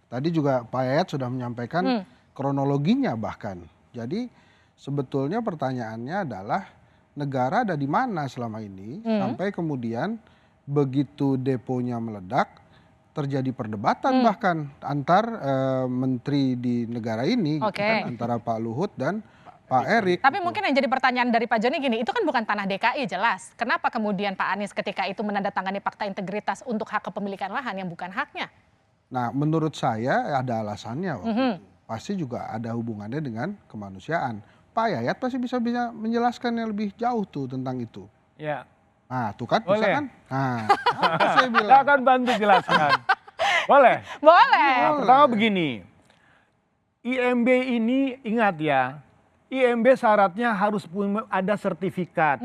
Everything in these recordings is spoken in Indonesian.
Tadi juga Pak Yayat sudah menyampaikan kronologinya bahkan. Jadi sebetulnya pertanyaannya adalah negara ada di mana selama ini sampai kemudian begitu deponya meledak terjadi perdebatan bahkan antar menteri di negara ini gitu kan, antara Pak Luhut dan Pak Erik. Tapi mungkin yang jadi pertanyaan dari Pak Joni gini, itu kan bukan tanah DKI jelas. Kenapa kemudian Pak Anies ketika itu menandatangani fakta integritas untuk hak kepemilikan lahan yang bukan haknya? Nah menurut saya ada alasannya waktu itu. Pasti juga ada hubungannya dengan kemanusiaan. Pak Yayat pasti bisa menjelaskan yang lebih jauh tuh tentang itu. Ya. Nah tuh kan bisa kan? Nah saya bilang. Saya akan bantu jelaskan. Boleh? Boleh. Nah, pertama begini, IMB ini ingat ya, IMB syaratnya harus ada sertifikat.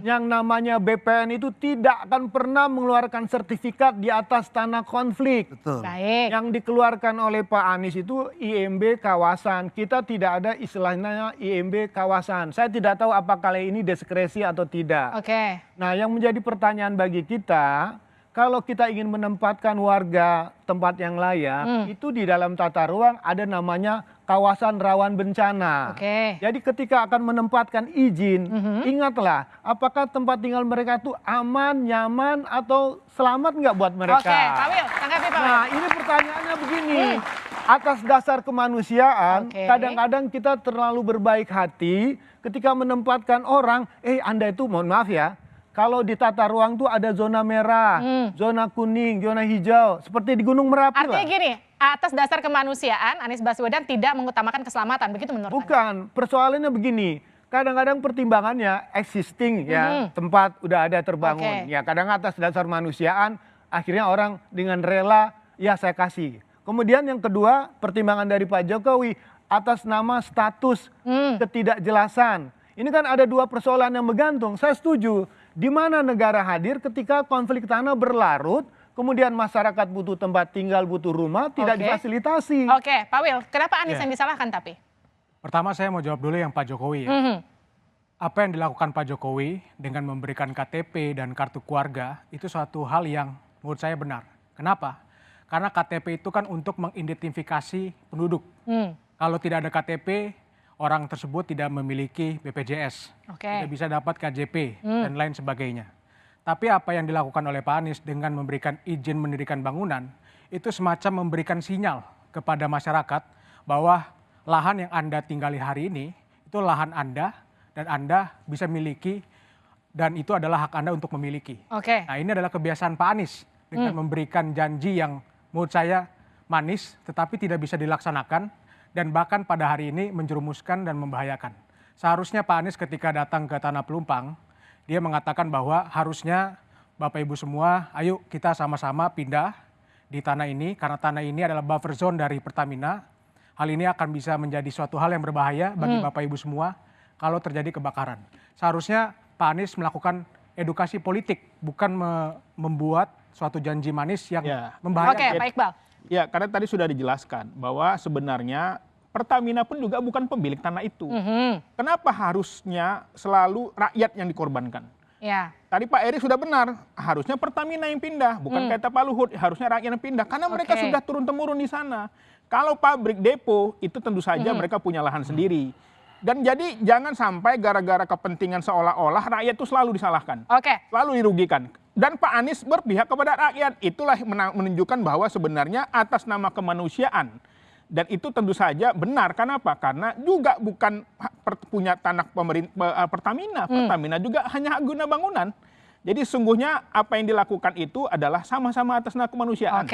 Yang namanya BPN itu tidak akan pernah mengeluarkan sertifikat di atas tanah konflik. Betul. Baik. Yang dikeluarkan oleh Pak Anies itu IMB kawasan. Kita tidak ada istilahnya IMB kawasan. Saya tidak tahu apakah ini diskresi atau tidak. Oke. Nah, yang menjadi pertanyaan bagi kita, kalau kita ingin menempatkan warga tempat yang layak, itu di dalam tata ruang ada namanya kawasan rawan bencana. Oke. Jadi ketika akan menempatkan izin, ingatlah apakah tempat tinggal mereka itu aman, nyaman, atau selamat nggak buat mereka. Oke, Pak Wil, tanggapi Pak Wil. Nah, ini pertanyaannya begini. Atas dasar kemanusiaan, kadang-kadang kita terlalu berbaik hati ketika menempatkan orang, Anda itu mohon maaf ya, kalau di tata ruang tuh ada zona merah, zona kuning, zona hijau, seperti di Gunung Merapi lah. Artinya gini, atas dasar kemanusiaan Anies Baswedan tidak mengutamakan keselamatan, begitu menurut Anda? Bukan, persoalannya begini. Kadang-kadang pertimbangannya existing ya, tempat udah ada terbangun. Ya kadang atas dasar kemanusiaan, akhirnya orang dengan rela, ya saya kasih. Kemudian yang kedua, pertimbangan dari Pak Jokowi atas nama status ketidakjelasan. Ini kan ada dua persoalan yang bergantung. Saya setuju. Di mana negara hadir ketika konflik tanah berlarut, kemudian masyarakat butuh tempat tinggal, butuh rumah, tidak difasilitasi. Oke, Pak Wil, kenapa Anies yang disalahkan tapi? Pertama saya mau jawab dulu yang Pak Jokowi ya. Apa yang dilakukan Pak Jokowi dengan memberikan KTP dan kartu keluarga itu suatu hal yang menurut saya benar. Kenapa? Karena KTP itu kan untuk mengidentifikasi penduduk. Kalau tidak ada KTP, orang tersebut tidak memiliki BPJS, tidak bisa dapat KJP dan lain sebagainya. Tapi apa yang dilakukan oleh Pak Anies dengan memberikan izin mendirikan bangunan, itu semacam memberikan sinyal kepada masyarakat bahwa lahan yang Anda tinggali hari ini, itu lahan Anda dan Anda bisa miliki dan itu adalah hak Anda untuk memiliki. Nah ini adalah kebiasaan Pak Anies dengan memberikan janji yang menurut saya manis tetapi tidak bisa dilaksanakan. Dan bahkan pada hari ini menjerumuskan dan membahayakan. Seharusnya Pak Anies ketika datang ke Tanah Pelumpang, dia mengatakan bahwa harusnya Bapak Ibu semua, ayo kita sama-sama pindah di tanah ini, karena tanah ini adalah buffer zone dari Pertamina. Hal ini akan bisa menjadi suatu hal yang berbahaya bagi Bapak Ibu semua kalau terjadi kebakaran. Seharusnya Pak Anies melakukan edukasi politik, bukan membuat suatu janji manis yang membahayakan. Oke, Pak Iqbal. Ya, karena tadi sudah dijelaskan bahwa sebenarnya Pertamina pun juga bukan pemilik tanah itu. Kenapa harusnya selalu rakyat yang dikorbankan? Ya. Tadi Pak Erik sudah benar, harusnya Pertamina yang pindah, bukan kata Pak Luhut, harusnya rakyat yang pindah. Karena mereka sudah turun-temurun di sana. Kalau pabrik depo, itu tentu saja mereka punya lahan sendiri. Dan jadi jangan sampai gara-gara kepentingan seolah-olah rakyat itu selalu disalahkan. Selalu dirugikan. Dan Pak Anies berpihak kepada rakyat. Itulah menunjukkan bahwa sebenarnya atas nama kemanusiaan. Dan itu tentu saja benar. Kenapa? Karena juga bukan punya tanah Pertamina. Pertamina juga hanya hak guna bangunan. Jadi sungguhnya apa yang dilakukan itu adalah sama-sama atas nama kemanusiaan.